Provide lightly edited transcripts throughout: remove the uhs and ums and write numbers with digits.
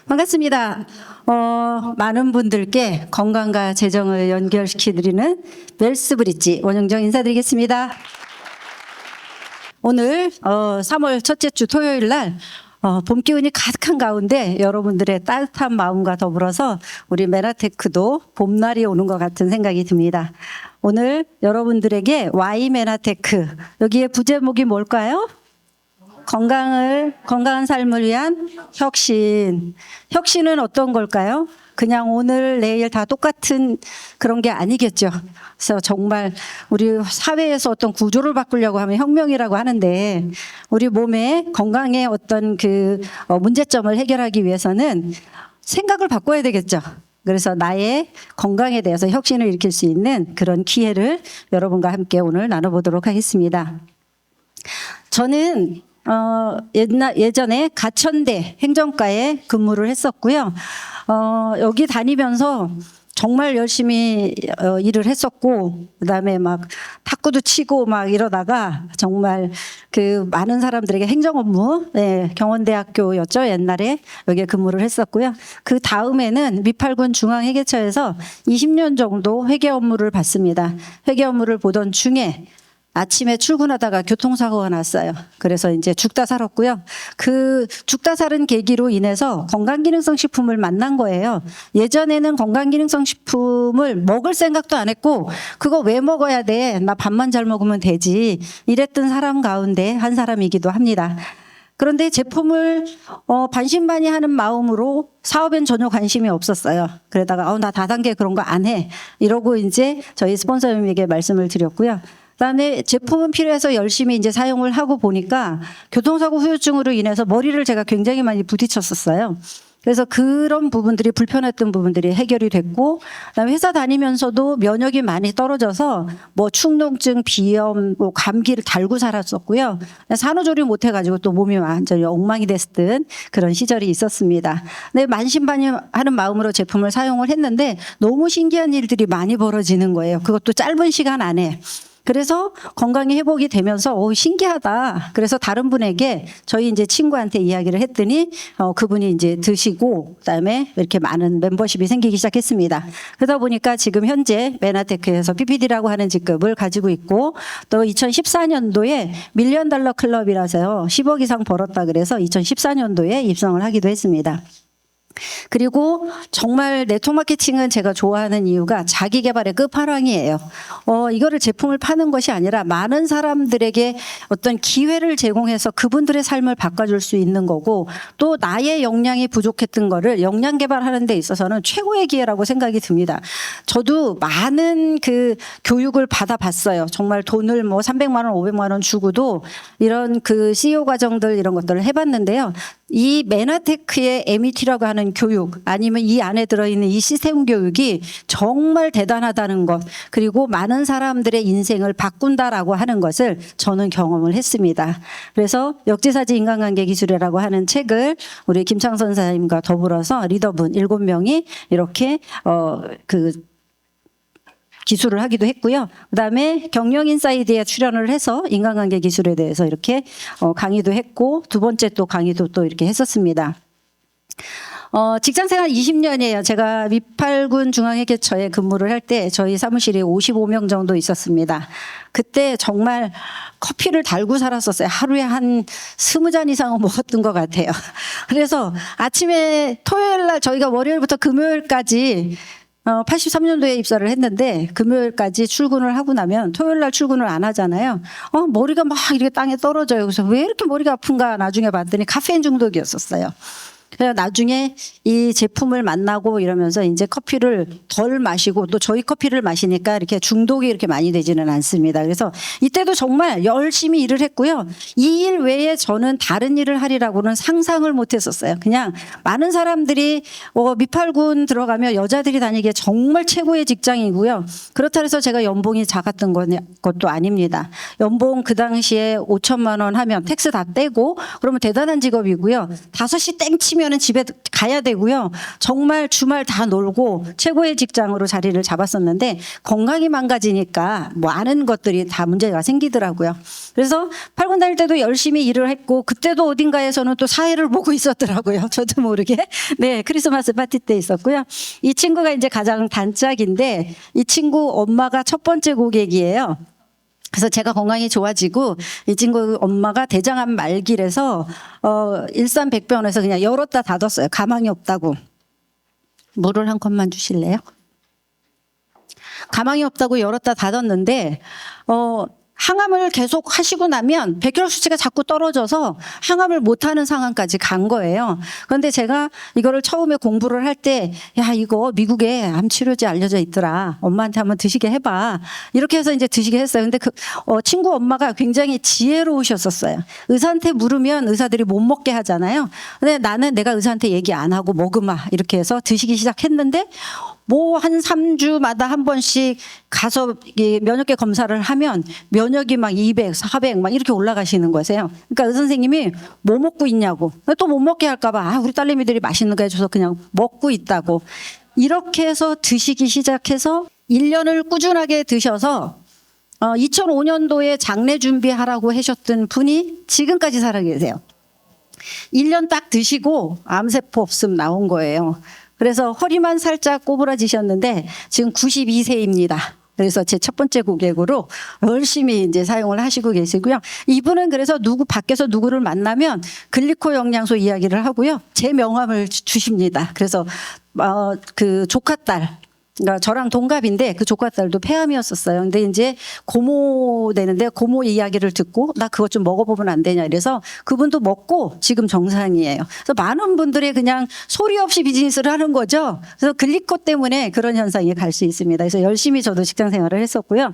반갑습니다. 많은 분들께 건강과 재정을 연결시켜드리는 웰스브릿지 원영정 인사드리겠습니다. 오늘 3월 첫째 주 토요일 날 봄 기운이 가득한 가운데 여러분들의 따뜻한 마음과 더불어서 우리 메나테크도 봄날이 오는 것 같은 생각이 듭니다. 오늘 여러분들에게 Y 메나테크, 여기에 부제목이 뭘까요? 건강한 삶을 위한 혁신. 혁신은 어떤 걸까요? 그냥 오늘 내일 다 똑같은 그런 게 아니겠죠. 그래서 정말 우리 사회에서 어떤 구조를 바꾸려고 하면 혁명이라고 하는데, 우리 몸의 건강의 어떤 그 문제점을 해결하기 위해서는 생각을 바꿔야 되겠죠. 그래서 나의 건강에 대해서 혁신을 일으킬 수 있는 그런 기회를 여러분과 함께 오늘 나눠보도록 하겠습니다. 저는 예전에 가천대 행정과에 근무를 했었고요. 여기 다니면서 정말 열심히 일을 했었고, 그다음에 막 탁구도 치고 막 이러다가 정말 그 많은 사람들에게 행정 업무, 경원대학교였죠, 옛날에 여기에 근무를 했었고요. 그 다음에는 미팔군 중앙회계처에서 20년 정도 회계 업무를 봤습니다. 회계 업무를 보던 중에 아침에 출근하다가 교통사고가 났어요. 그래서 이제 죽다 살았고요. 그 죽다 살은 계기로 인해서 건강기능성 식품을 만난 거예요. 예전에는 건강기능성 식품을 먹을 생각도 안 했고, 그거 왜 먹어야 돼? 나 밥만 잘 먹으면 되지. 이랬던 사람 가운데 한 사람이기도 합니다. 그런데 제품을 반신반의하는 마음으로 사업엔 전혀 관심이 없었어요. 그러다가 나 다단계 그런 거 안 해. 이러고 이제 저희 스폰서님에게 말씀을 드렸고요. 그다음에 제품은 필요해서 열심히 이제 사용을 하고 보니까 교통사고 후유증으로 인해서 머리를 제가 굉장히 많이 부딪혔었어요. 그래서 그런 부분들이, 불편했던 부분들이 해결이 됐고, 그다음에 회사 다니면서도 면역이 많이 떨어져서 뭐 축농증, 비염, 뭐 감기를 달고 살았었고요. 산후조리 못해가지고 또 몸이 완전히 엉망이 됐던 그런 시절이 있었습니다. 근데 만신반의하는 마음으로 제품을 사용을 했는데 너무 신기한 일들이 많이 벌어지는 거예요. 그것도 짧은 시간 안에. 그래서 건강이 회복이 되면서 신기하다. 그래서 다른 분에게, 저희 이제 친구한테 이야기를 했더니 그분이 이제 드시고 그다음에 이렇게 많은 멤버십이 생기기 시작했습니다. 그러다 보니까 지금 현재 메나테크에서 PPD라고 하는 직급을 가지고 있고, 또 2014년도에 밀리언 달러 클럽이라서요, 10억 이상 벌었다 그래서 2014년도에 입성을 하기도 했습니다. 그리고 정말 네트워크 마케팅은 제가 좋아하는 이유가 자기 개발의 끝판왕이에요. 이거를 제품을 파는 것이 아니라 많은 사람들에게 어떤 기회를 제공해서 그분들의 삶을 바꿔줄 수 있는 거고, 또 나의 역량이 부족했던 거를 역량 개발하는 데 있어서는 최고의 기회라고 생각이 듭니다. 저도 많은 그 교육을 받아봤어요. 정말 돈을 뭐 300만 원, 500만 원 주고도 이런 그 CEO 과정들 이런 것들을 해봤는데요. 이 메나테크의 MET라고 하는 교육, 아니면 이 안에 들어있는 이 시스템 교육이 정말 대단하다는 것, 그리고 많은 사람들의 인생을 바꾼다라고 하는 것을 저는 경험을 했습니다. 그래서 역지사지 인간관계 기술이라고 하는 책을 우리 김창선 선생님과 더불어서 리더분 7명이 이렇게 기술을 하기도 했고요. 그다음에 경영인사이드에 출연을 해서 인간관계 기술에 대해서 이렇게 강의도 했고, 두 번째 또 강의도 또 이렇게 했었습니다. 직장생활 20년이에요. 제가 미팔군 중앙회계처에 근무를 할 때 저희 사무실에 55명 정도 있었습니다. 그때 정말 커피를 달고 살았었어요. 하루에 한 20잔 이상은 먹었던 것 같아요. 그래서 아침에 토요일 날, 저희가 월요일부터 금요일까지 83년도에 입사를 했는데 금요일까지 출근을 하고 나면 토요일 날 출근을 안 하잖아요. 머리가 막 이렇게 땅에 떨어져요. 그래서 왜 이렇게 머리가 아픈가 나중에 봤더니 카페인 중독이었었어요. 그래서 나중에 이 제품을 만나고 이러면서 이제 커피를 덜 마시고, 또 저희 커피를 마시니까 이렇게 중독이 이렇게 많이 되지는 않습니다. 그래서 이때도 정말 열심히 일을 했고요. 이 일 외에 저는 다른 일을 하리라고는 상상을 못 했었어요. 그냥 많은 사람들이 미팔군 들어가면 여자들이 다니기에 정말 최고의 직장이고요. 그렇다 해서 제가 연봉이 작았던 것도 아닙니다. 연봉 그 당시에 5천만 원 하면 텍스 다 떼고 그러면 대단한 직업이고요. 5시 땡 치면 아니면은 집에 가야 되고요. 정말 주말 다 놀고 최고의 직장으로 자리를 잡았었는데 건강이 망가지니까 뭐 아는 것들이 다 문제가 생기더라고요. 그래서 팔군 다닐 때도 열심히 일을 했고 그때도 어딘가에서는 또 사회를 보고 있었더라고요. 저도 모르게. 네, 크리스마스 파티 때 있었고요. 이 친구가 이제 가장 단짝인데 이 친구 엄마가 첫 번째 고객이에요. 그래서 제가 건강이 좋아지고 이 친구 엄마가 대장암 말기라서 일산백병원에서 그냥 열었다 닫았어요. 가망이 없다고. 물을 한 컵만 주실래요? 가망이 없다고 열었다 닫았는데 항암을 계속 하시고 나면 백혈 수치가 자꾸 떨어져서 항암을 못하는 상황까지 간 거예요. 그런데 제가 이거를 처음에 공부를 할 때 야 이거 미국에 암 치료제 알려져 있더라. 엄마한테 한번 드시게 해봐. 이렇게 해서 이제 드시게 했어요. 근데 그 친구 엄마가 굉장히 지혜로우셨었어요. 의사한테 물으면 의사들이 못 먹게 하잖아요. 근데 나는 내가 의사한테 얘기 안 하고 먹으마 이렇게 해서 드시기 시작했는데 뭐 한 3주마다 한 번씩 가서 면역계 검사를 하면 면역이 막 200, 400 막 이렇게 올라가시는 거세요. 그러니까 의사 선생님이 뭐 먹고 있냐고. 또 못 먹게 할까 봐 우리 딸내미들이 맛있는 거 해줘서 그냥 먹고 있다고. 이렇게 해서 드시기 시작해서 1년을 꾸준하게 드셔서 2005년도에 장례 준비하라고 하셨던 분이 지금까지 살아 계세요. 1년 딱 드시고 암세포 없음 나온 거예요. 그래서 허리만 살짝 꼬부라지셨는데 지금 92세입니다. 그래서 제 첫 번째 고객으로 열심히 이제 사용을 하시고 계시고요. 이분은 그래서 밖에서 누구를 만나면 글리코 영양소 이야기를 하고요. 제 명함을 주십니다. 그래서 그 조카딸, 그러니까 저랑 동갑인데 그 조카딸도 폐암이었었어요. 근데 이제 고모 되는데 고모 이야기를 듣고 나 그것 좀 먹어보면 안 되냐 이래서 그분도 먹고 지금 정상이에요. 그래서 많은 분들이 그냥 소리 없이 비즈니스를 하는 거죠. 그래서 글리코 때문에 그런 현상이 갈 수 있습니다. 그래서 열심히 저도 직장 생활을 했었고요.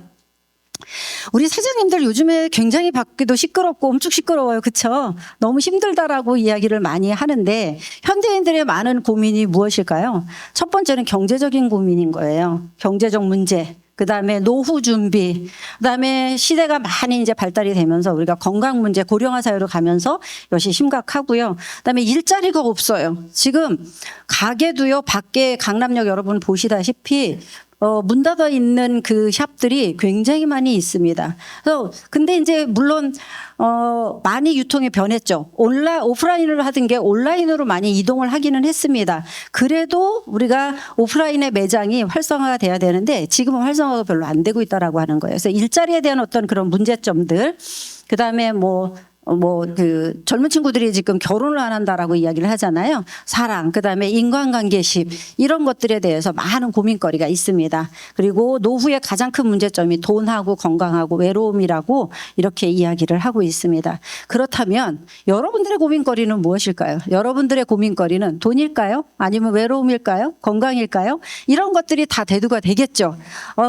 우리 사장님들 요즘에 굉장히 밖에도 시끄럽고 엄청 시끄러워요. 그렇죠? 너무 힘들다라고 이야기를 많이 하는데 현대인들의 많은 고민이 무엇일까요? 첫 번째는 경제적인 고민인 거예요. 경제적 문제. 그다음에 노후 준비, 그다음에 시대가 많이 이제 발달이 되면서 우리가 건강 문제, 고령화 사회로 가면서 이것이 심각하고요. 그다음에 일자리가 없어요. 지금 가게도요. 밖에 강남역 여러분 보시다시피 문 닫아 있는 그 샵들이 굉장히 많이 있습니다. 그래서 근데 이제 물론 많이 유통이 변했죠. 오프라인으로 하던 게 온라인으로 많이 이동을 하기는 했습니다. 그래도 우리가 오프라인의 매장이 활성화가 돼야 되는데 지금은 활성화가 별로 안 되고 있다라고 하는 거예요. 그래서 일자리에 대한 어떤 그런 문제점들, 그다음에 그 젊은 친구들이 지금 결혼을 안 한다라고 이야기를 하잖아요. 사랑, 그다음에 인간관계십 이런 것들에 대해서 많은 고민거리가 있습니다. 그리고 노후의 가장 큰 문제점이 돈하고 건강하고 외로움이라고 이렇게 이야기를 하고 있습니다. 그렇다면 여러분들의 고민거리는 무엇일까요? 여러분들의 고민거리는 돈일까요? 아니면 외로움일까요? 건강일까요? 이런 것들이 다 대두가 되겠죠.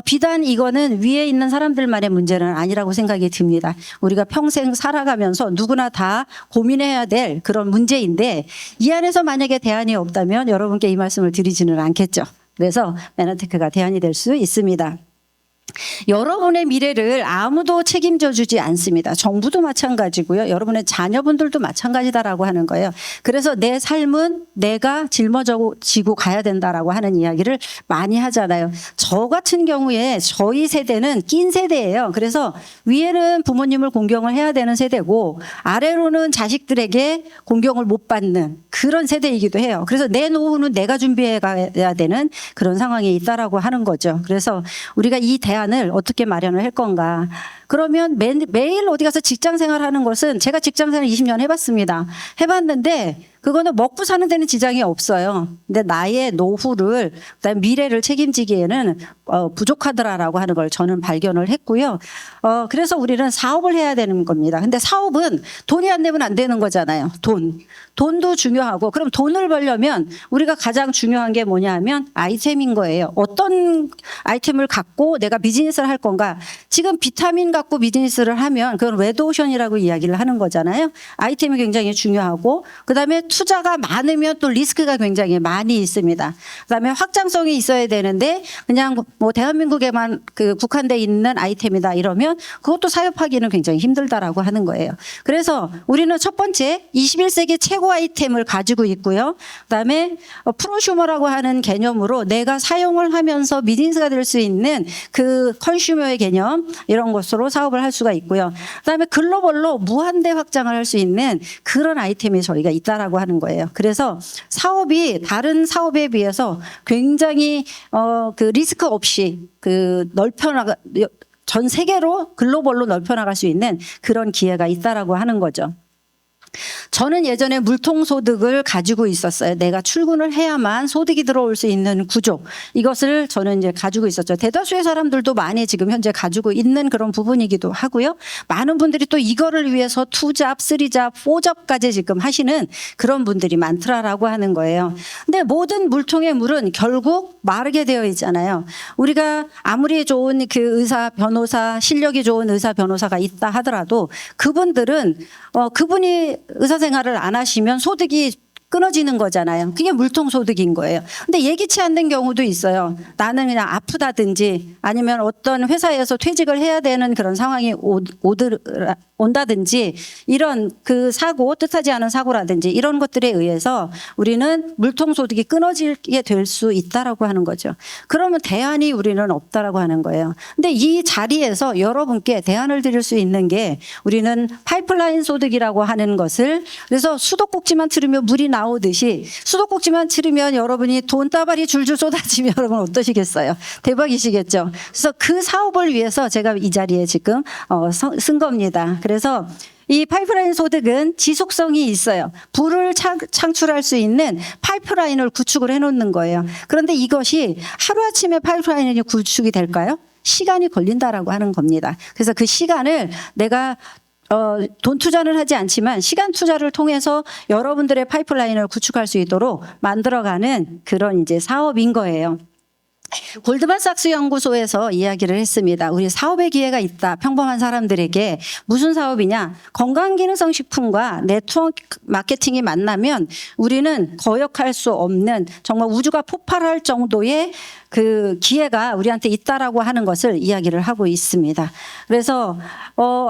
비단 이거는 위에 있는 사람들만의 문제는 아니라고 생각이 듭니다. 우리가 평생 살아가면서 누구나 다 고민해야 될 그런 문제인데 이 안에서 만약에 대안이 없다면 여러분께 이 말씀을 드리지는 않겠죠. 그래서 매너테크가 대안이 될 수 있습니다. 여러분의 미래를 아무도 책임져 주지 않습니다. 정부도 마찬가지고요. 여러분의 자녀분들도 마찬가지다라고 하는 거예요. 그래서 내 삶은 내가 짊어지고 가야 된다라고 하는 이야기를 많이 하잖아요. 저 같은 경우에 저희 세대는 낀 세대예요. 그래서 위에는 부모님을 공경을 해야 되는 세대고 아래로는 자식들에게 공경을 못 받는 그런 세대이기도 해요. 그래서 내 노후는 내가 준비해 가야 되는 그런 상황에 있다라고 하는 거죠. 그래서 우리가 이 대안을 어떻게 마련을 할 건가. 그러면 매일 어디 가서 직장 생활하는 것은 제가 직장 생활 20년 해봤습니다. 해봤는데 그거는 먹고 사는 데는 지장이 없어요. 근데 나의 노후를, 그다음에 미래를 책임지기에는 부족하더라라고 하는 걸 저는 발견을 했고요. 그래서 우리는 사업을 해야 되는 겁니다. 근데 사업은 돈이 안 되면 안 되는 거잖아요. 돈도 중요하고 그럼 돈을 벌려면 우리가 가장 중요한 게 뭐냐 하면 아이템인 거예요. 어떤 아이템을 갖고 내가 비즈니스를 할 건가. 지금 비타민 갖고 비즈니스를 하면 그건 레드오션이라고 이야기를 하는 거잖아요. 아이템이 굉장히 중요하고 그다음에 투자가 많으면 또 리스크가 굉장히 많이 있습니다. 그다음에 확장성이 있어야 되는데 그냥 뭐 대한민국에만 그 국한돼 있는 아이템이다 이러면 그것도 사업하기는 굉장히 힘들다라고 하는 거예요. 그래서 우리는 첫 번째 21세기 최고 아이템을 가지고 있고요. 그다음에 프로슈머라고 하는 개념으로 내가 사용을 하면서 비즈니스가 될 수 있는 그 컨슈머의 개념 이런 것으로 사업을 할 수가 있고요. 그다음에 글로벌로 무한대 확장을 할 수 있는 그런 아이템이 저희가 있다라고 하는 거예요. 그래서 사업이 다른 사업에 비해서 굉장히 그 리스크 없이 그 넓혀나가 전 세계로 글로벌로 넓혀나갈 수 있는 그런 기회가 있다라고 하는 거죠. 저는 예전에 물통소득을 가지고 있었어요. 내가 출근을 해야만 소득이 들어올 수 있는 구조. 이것을 저는 이제 가지고 있었죠. 대다수의 사람들도 많이 지금 현재 가지고 있는 그런 부분이기도 하고요. 많은 분들이 또 이거를 위해서 2잡, 3잡, 4잡까지 지금 하시는 그런 분들이 많더라라고 하는 거예요. 근데 모든 물통의 물은 결국 마르게 되어 있잖아요. 우리가 아무리 좋은 그 의사, 변호사, 실력이 좋은 의사, 변호사가 있다 하더라도 그분들은 그분이 의사 생활을 안 하시면 소득이 끊어지는 거잖아요. 그게 물통소득인 거예요. 근데 예기치 않는 경우도 있어요. 나는 그냥 아프다든지 아니면 어떤 회사에서 퇴직을 해야 되는 그런 상황이 온다든지 이런 그 사고, 뜻하지 않은 사고라든지 이런 것들에 의해서 우리는 물통소득이 끊어지게 될 수 있다라고 하는 거죠. 그러면 대안이 우리는 없다라고 하는 거예요. 근데 이 자리에서 여러분께 대안을 드릴 수 있는 게 우리는 파이프라인 소득이라고 하는 것을 그래서 수도꼭지만 틀으면 물이 나오듯이 수도꼭지만 틀으면 여러분이 돈다발이 줄줄 쏟아지면 여러분 어떠시겠어요? 대박이시겠죠? 그래서 그 사업을 위해서 제가 이 자리에 지금 쓴 겁니다. 그래서 이 파이프라인 소득은 지속성이 있어요. 부를 창출할 수 있는 파이프라인을 구축을 해놓는 거예요. 그런데 이것이 하루아침에 파이프라인이 구축이 될까요? 시간이 걸린다라고 하는 겁니다. 그래서 그 시간을 내가 돈 투자는 하지 않지만 시간 투자를 통해서 여러분들의 파이프라인을 구축할 수 있도록 만들어가는 그런 이제 사업인 거예요. 골드만삭스 연구소에서 이야기를 했습니다. 우리 사업의 기회가 있다. 평범한 사람들에게 무슨 사업이냐? 건강기능성 식품과 네트워크 마케팅이 만나면 우리는 거역할 수 없는 정말 우주가 폭발할 정도의 그 기회가 우리한테 있다라고 하는 것을 이야기를 하고 있습니다. 그래서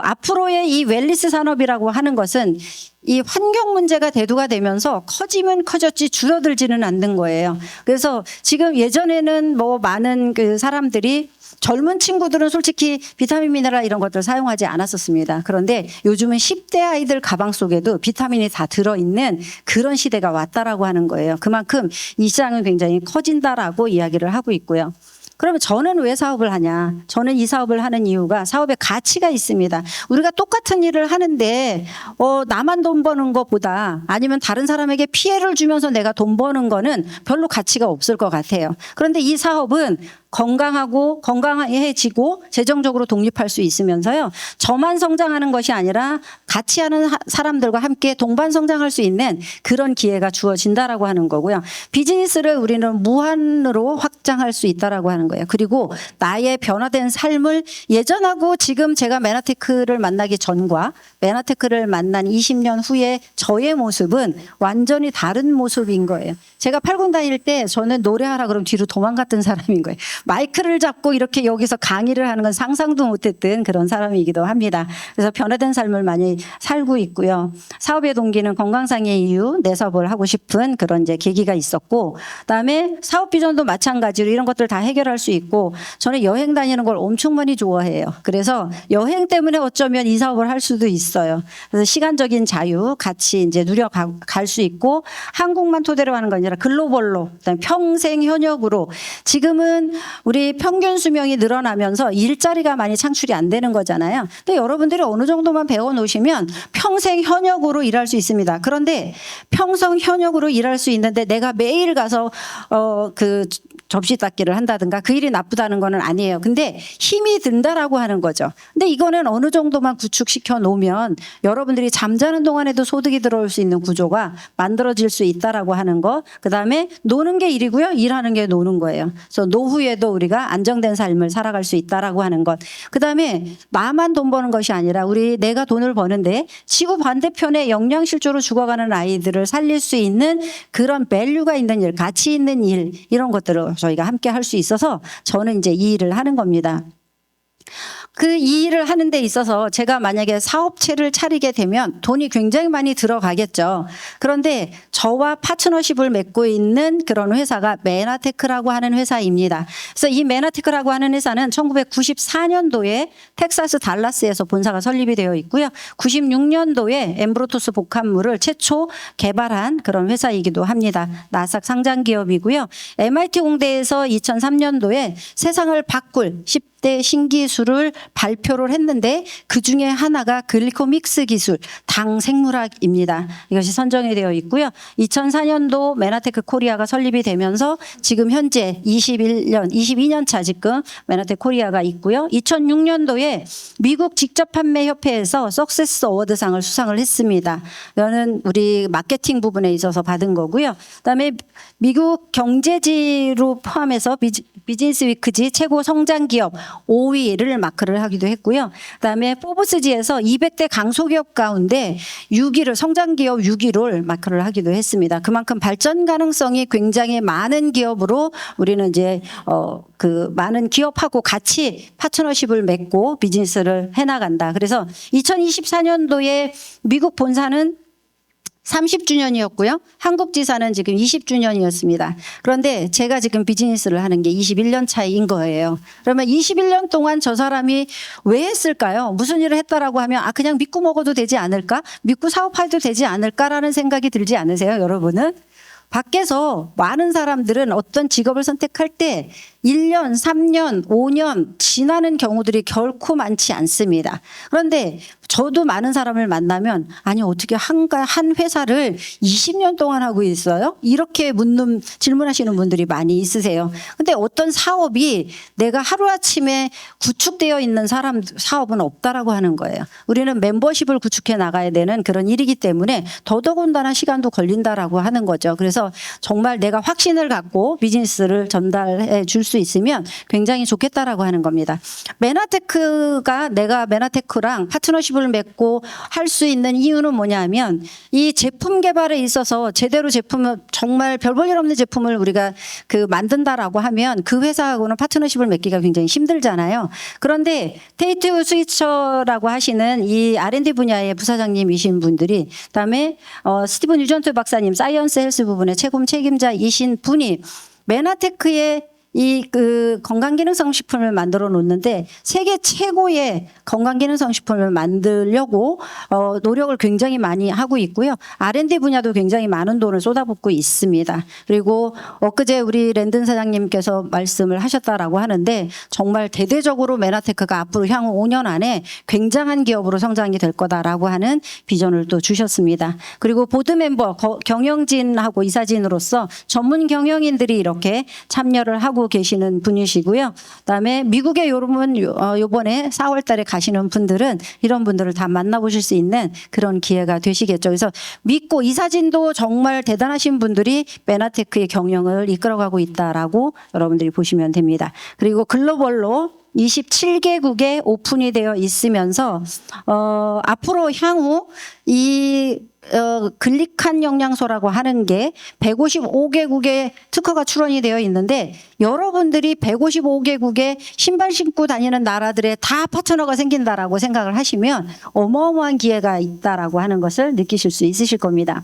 앞으로의 이 웰니스 산업이라고 하는 것은 이 환경 문제가 대두가 되면서 커지면 커졌지 줄어들지는 않는 거예요. 그래서 지금 예전에는 뭐 많은 그 사람들이 젊은 친구들은 솔직히 비타민 미네랄 이런 것들을 사용하지 않았었습니다. 그런데 요즘은 10대 아이들 가방 속에도 비타민이 다 들어있는 그런 시대가 왔다라고 하는 거예요. 그만큼 이 시장은 굉장히 커진다라고 이야기를 하고 있고요. 그러면 저는 왜 사업을 하냐? 저는 이 사업을 하는 이유가 사업에 가치가 있습니다. 우리가 똑같은 일을 하는데 나만 돈 버는 것보다 아니면 다른 사람에게 피해를 주면서 내가 돈 버는 거는 별로 가치가 없을 것 같아요. 그런데 이 사업은 건강하고 건강해지고 재정적으로 독립할 수 있으면서요. 저만 성장하는 것이 아니라 같이 하는 사람들과 함께 동반 성장할 수 있는 그런 기회가 주어진다라고 하는 거고요. 비즈니스를 우리는 무한으로 확장할 수 있다라고 하는 거예요. 그리고 나의 변화된 삶을 예전하고 지금 제가 메나테크를 만나기 전과 메나테크를 만난 20년 후에 저의 모습은 완전히 다른 모습인 거예요. 제가 팔군 다닐 때 저는 노래하라 그러면 뒤로 도망갔던 사람인 거예요. 마이크를 잡고 이렇게 여기서 강의를 하는 건 상상도 못했던 그런 사람이기도 합니다. 그래서 변화된 삶을 많이 살고 있고요. 사업의 동기는 건강상의 이유, 내 사업을 하고 싶은 그런 이제 계기가 있었고, 그다음에 사업 비전도 마찬가지로 이런 것들 다 해결할 수 있고, 저는 여행 다니는 걸 엄청 많이 좋아해요. 그래서 여행 때문에 어쩌면 이 사업을 할 수도 있어요. 그래서 시간적인 자유 같이 이제 누려갈 수 있고, 한국만 토대로 하는 건 아니라 글로벌로, 그다음에 평생 현역으로 지금은 우리 평균 수명이 늘어나면서 일자리가 많이 창출이 안 되는 거잖아요. 근데 여러분들이 어느 정도만 배워 놓으시면 평생 현역으로 일할 수 있습니다. 그런데 평생 현역으로 일할 수 있는데 내가 매일 가서 접시 닦기를 한다든가 그 일이 나쁘다는 거는 아니에요. 근데 힘이 든다라고 하는 거죠. 근데 이거는 어느 정도만 구축시켜 놓으면 여러분들이 잠자는 동안에도 소득이 들어올 수 있는 구조가 만들어질 수 있다라고 하는 거. 그다음에 노는 게 일이고요. 일하는 게 노는 거예요. 그래서 노후에도 우리가 안정된 삶을 살아갈 수 있다라고 하는 것. 그다음에 나만 돈 버는 것이 아니라 내가 돈을 버는데 지구 반대편에 영양실조로 죽어가는 아이들을 살릴 수 있는 그런 밸류가 있는 일, 가치 있는 일, 이런 것들을 저희가 함께 할 수 있어서 저는 이제 이 일을 하는 겁니다. 이 일을 하는 데 있어서 제가 만약에 사업체를 차리게 되면 돈이 굉장히 많이 들어가겠죠. 그런데 저와 파트너십을 맺고 있는 그런 회사가 메나테크라고 하는 회사입니다. 그래서 이 메나테크라고 하는 회사는 1994년도에 텍사스 달라스에서 본사가 설립이 되어 있고요. 96년도에 엠브로토스 복합물을 최초 개발한 그런 회사이기도 합니다. 나스닥 상장 기업이고요. MIT 공대에서 2003년도에 세상을 바꿀 10대 신기술을 발표를 했는데 그중에 하나가 글리코믹스 기술, 당 생물학입니다. 이것이 선정이 되어 있고요. 2004년도 메나테크 코리아가 설립이 되면서 지금 현재 22년 차 지금 메나테크 코리아가 있고요. 2006년도에 미국 직접 판매 협회에서 석세스 어워드상을 수상을 했습니다. 이거는 우리 마케팅 부분에 있어서 받은 거고요. 그다음에 미국 경제지로 포함해서 비즈니스 위크지 최고 성장 기업 5위를 마크를 하기도 했고요. 그다음에 포브스지에서 200대 강소기업 가운데 6위를 성장 기업 6위를 마크를 하기도 했습니다. 그만큼 발전 가능성이 굉장히 많은 기업으로 우리는 이제 많은 기업하고 같이 파트너십을 맺고 비즈니스를 해나간다. 그래서 2024년도에 미국 본사는 30주년이었고요. 한국 지사는 지금 20주년이었습니다. 그런데 제가 지금 비즈니스를 하는 게 21년 차인 거예요. 그러면 21년 동안 저 사람이 왜 했을까요? 무슨 일을 했다라고 하면 그냥 믿고 먹어도 되지 않을까? 믿고 사업해도 되지 않을까라는 생각이 들지 않으세요, 여러분은? 밖에서 많은 사람들은 어떤 직업을 선택할 때 1년, 3년, 5년 지나는 경우들이 결코 많지 않습니다. 그런데 저도 많은 사람을 만나면 어떻게 한 회사를 20년 동안 하고 있어요? 이렇게 질문하시는 분들이 많이 있으세요. 근데 어떤 사업이 내가 하루아침에 구축되어 있는 사업은 없다라고 하는 거예요. 우리는 멤버십을 구축해 나가야 되는 그런 일이기 때문에 더더군다나 시간도 걸린다라고 하는 거죠. 그래서 정말 내가 확신을 갖고 비즈니스를 전달해 줄 수 있으면 굉장히 좋겠다라고 하는 겁니다. 내가 메나테크랑 파트너십을 맺고 할 수 있는 이유는 뭐냐면 이 제품 개발에 있어서 제대로 정말 별 볼 일 없는 제품을 우리가 만든다라고 하면 그 회사하고는 파트너십을 맺기가 굉장히 힘들잖아요. 그런데 테이트 스위처라고 하시는 이 R&D 분야의 부사장님이신 분들이 그다음에 스티븐 유전트 박사님 사이언스 헬스 부분의 최고 책임자이신 분이 메나테크의 건강기능성 식품을 만들어 놓는데 세계 최고의 건강기능성 식품을 만들려고 노력을 굉장히 많이 하고 있고요. R&D 분야도 굉장히 많은 돈을 쏟아붓고 있습니다. 그리고 엊그제 우리 랜든 사장님께서 말씀을 하셨다라고 하는데 정말 대대적으로 메나테크가 앞으로 향후 5년 안에 굉장한 기업으로 성장이 될 거다라고 하는 비전을 또 주셨습니다. 그리고 보드 멤버 경영진하고 이사진으로서 전문 경영인들이 이렇게 참여를 하고 계시는 분이시고요. 그다음에 미국에 요번에 4월 달에 가시는 분들은 이런 분들을 다 만나보실 수 있는 그런 기회가 되시겠죠. 그래서 믿고 이사진도 정말 대단하신 분들이 메나테크의 경영을 이끌어가고 있다라고 여러분들이 보시면 됩니다. 그리고 글로벌로 27개국에 오픈이 되어 있으면서 앞으로 향후 글리칸 영양소라고 하는 게 155개국에 특허가 출원이 되어 있는데 여러분들이 155개국에 신발 신고 다니는 나라들에 다 파트너가 생긴다라고 생각을 하시면 어마어마한 기회가 있다라고 하는 것을 느끼실 수 있으실 겁니다.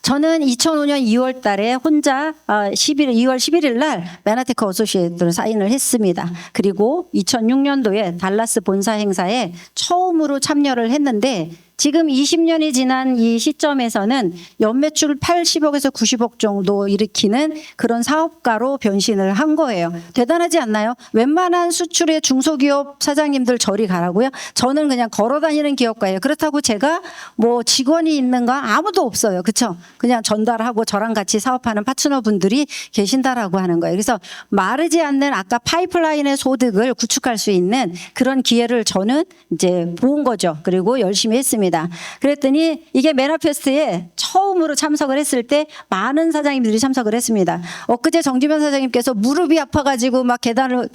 저는 2005년 2월 달에 혼자 2월 11일 날 메나테크 어소시에이트를 사인을 했습니다. 그리고 2006년도에 달라스 본사 행사에 처음으로 참여를 했는데 지금 20년이 지난 이 시점에서는 연매출 80억에서 90억 정도 일으키는 그런 사업가로 변신을 한 거예요. 대단하지 않나요? 웬만한 수출의 중소기업 사장님들 저리 가라고요? 저는 그냥 걸어다니는 기업가예요. 그렇다고 제가 뭐 직원이 있는가? 아무도 없어요. 그렇죠? 그냥 전달하고 저랑 같이 사업하는 파트너분들이 계신다라고 하는 거예요. 그래서 마르지 않는 아까 파이프라인의 소득을 구축할 수 있는 그런 기회를 저는 이제 본 거죠. 그리고 열심히 했습니다. 그랬더니 이게 메나페스트에 처음으로 참석을 했을 때 많은 사장님들이 참석을 했습니다. 엊그제 정지면 사장님께서 무릎이 아파가지고 막 계단을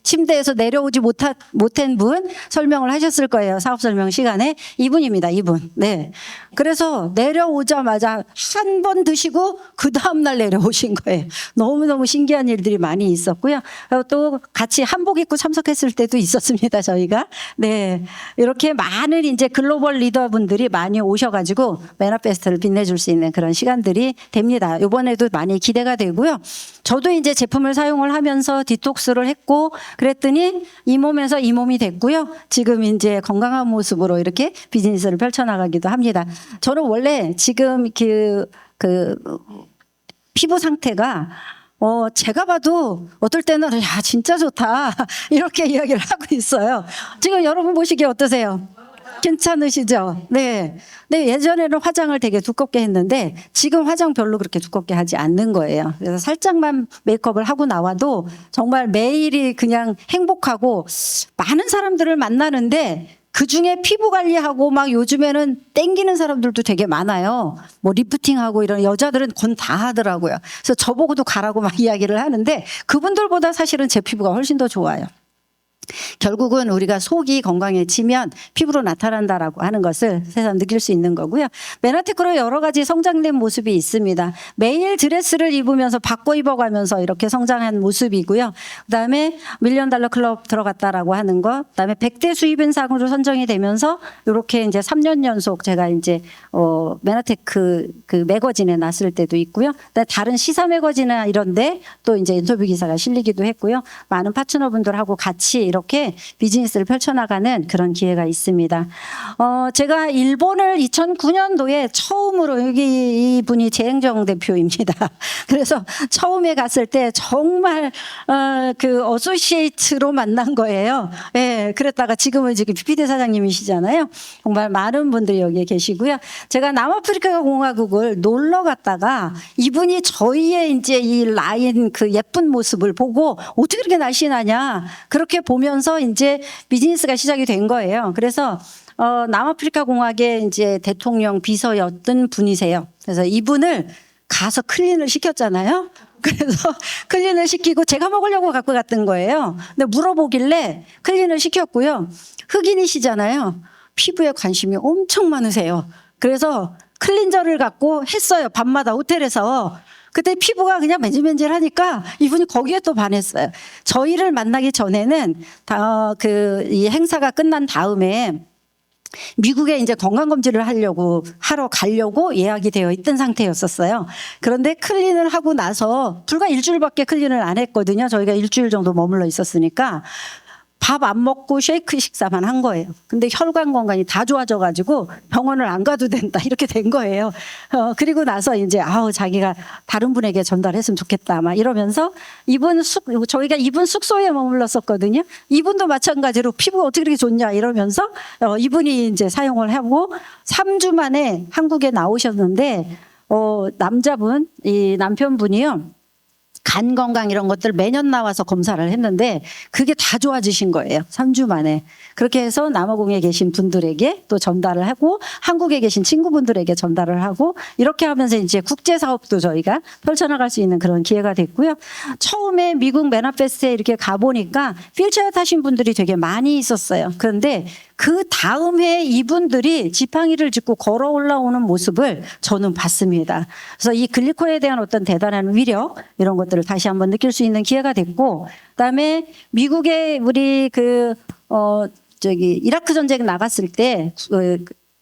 침대에서 내려오지 못한 분 설명을 하셨을 거예요. 사업 설명 시간에 이분입니다. 이분. 네. 그래서 내려오자마자 한 번 드시고 그 다음날 내려오신 거예요. 너무너무 신기한 일들이 많이 있었고요. 또 같이 한복 입고 참석했을 때도 있었습니다. 저희가. 네. 이렇게 많은 이제 글로벌 리더분들이 많이 오셔가지고 메나페스트를 빛내줄 수 있는 그런 시간들이 됩니다. 이번에도 많이 기대가 되고요. 저도 이제 제품을 사용을 하면서 디톡스를 했고 그랬더니 이 몸에서 이 몸이 됐고요. 지금 이제 건강한 모습으로 이렇게 비즈니스를 펼쳐나가기도 합니다. 저는 원래 지금 그 피부 상태가 제가 봐도 어떨 때는 야 진짜 좋다 이렇게 이야기를 하고 있어요. 지금 여러분 보시기에 어떠세요? 괜찮으시죠? 네. 네, 예전에는 화장을 되게 두껍게 했는데 지금 화장 별로 그렇게 두껍게 하지 않는 거예요. 그래서 살짝만 메이크업을 하고 나와도 정말 매일이 그냥 행복하고 많은 사람들을 만나는데 그중에 피부 관리하고 막 요즘에는 땡기는 사람들도 되게 많아요. 뭐 리프팅하고 이런 여자들은 건 다 하더라고요. 그래서 저보고도 가라고 막 이야기를 하는데 그분들보다 사실은 제 피부가 훨씬 더 좋아요. 결국은 우리가 속이 건강해지면 피부로 나타난다라고 하는 것을 세상 느낄 수 있는 거고요. 메나테크로 여러 가지 성장된 모습이 있습니다. 매일 드레스를 입으면서 바꿔 입어가면서 이렇게 성장한 모습이고요. 그다음에 밀리언 달러 클럽 들어갔다라고 하는 것, 그다음에 100대 수입인상으로 선정이 되면서 이렇게 이제 3년 연속 제가 이제 메나테크 그 매거진에 났을 때도 있고요. 다른 시사 매거진이나 이런데 또 이제 인터뷰 기사가 실리기도 했고요. 많은 파트너분들하고 같이 이렇게 비즈니스를 펼쳐나가는 그런 기회가 있습니다. 제가 일본을 2009년도에 처음으로 여기 이분이 재행정 대표입니다. 그래서 처음에 갔을 때 정말 그 어소시에이트로 만난 거예요. 예, 그랬다가 지금은 PPD 사장님이시잖아요. 정말 많은 분들이 여기에 계시고요. 제가 남아프리카 공화국을 놀러 갔다가 이분이 저희의 이제 이 라인 그 예쁜 모습을 보고 어떻게 그렇게 날씬하냐 그렇게 보면서 이제 비즈니스가 시작이 된 거예요. 그래서 남아프리카 공화국의 이제 대통령 비서였던 분이세요. 그래서 이분을 가서 클린을 시켰잖아요. 그래서 클린을 시키고 제가 먹으려고 갖고 갔던 거예요. 근데 물어보길래 클린을 시켰고요. 흑인이시잖아요. 피부에 관심이 엄청 많으세요. 그래서 클린저를 갖고 했어요. 밤마다 호텔에서. 그때 피부가 그냥 맨질맨질하니까 이분이 거기에 또 반했어요. 저희를 만나기 전에는 이 행사가 끝난 다음에 미국에 이제 건강검진을 하러 가려고 예약이 되어 있던 상태였었어요. 그런데 클린을 하고 나서 불과 일주일밖에 클린을 안 했거든요. 저희가 일주일 정도 머물러 있었으니까. 밥 안 먹고 쉐이크 식사만 한 거예요. 근데 혈관 건강이 다 좋아져가지고 병원을 안 가도 된다 이렇게 된 거예요. 그리고 나서 이제 자기가 다른 분에게 전달했으면 좋겠다 막 이러면서 저희가 이분 숙소에 머물렀었거든요. 이분도 마찬가지로 피부가 어떻게 그렇게 좋냐 이러면서 이분이 이제 사용을 하고 3주 만에 한국에 나오셨는데 남자분 이 남편분이요. 간 건강 이런 것들 매년 나와서 검사를 했는데 그게 다 좋아지신 거예요. 3주 만에. 그렇게 해서 남아공에 계신 분들에게 또 전달을 하고 한국에 계신 친구분들에게 전달을 하고 이렇게 하면서 이제 국제 사업도 저희가 펼쳐나갈 수 있는 그런 기회가 됐고요. 처음에 미국 메나페스트에 이렇게 가보니까 휠체어 타신 분들이 되게 많이 있었어요. 그런데 그 다음 해 이분들이 지팡이를 짚고 걸어 올라오는 모습을 저는 봤습니다. 그래서 이 글리코에 대한 어떤 대단한 위력 이런 것들을 다시 한번 느낄 수 있는 기회가 됐고, 그다음에 미국에 우리 이라크 전쟁 나갔을 때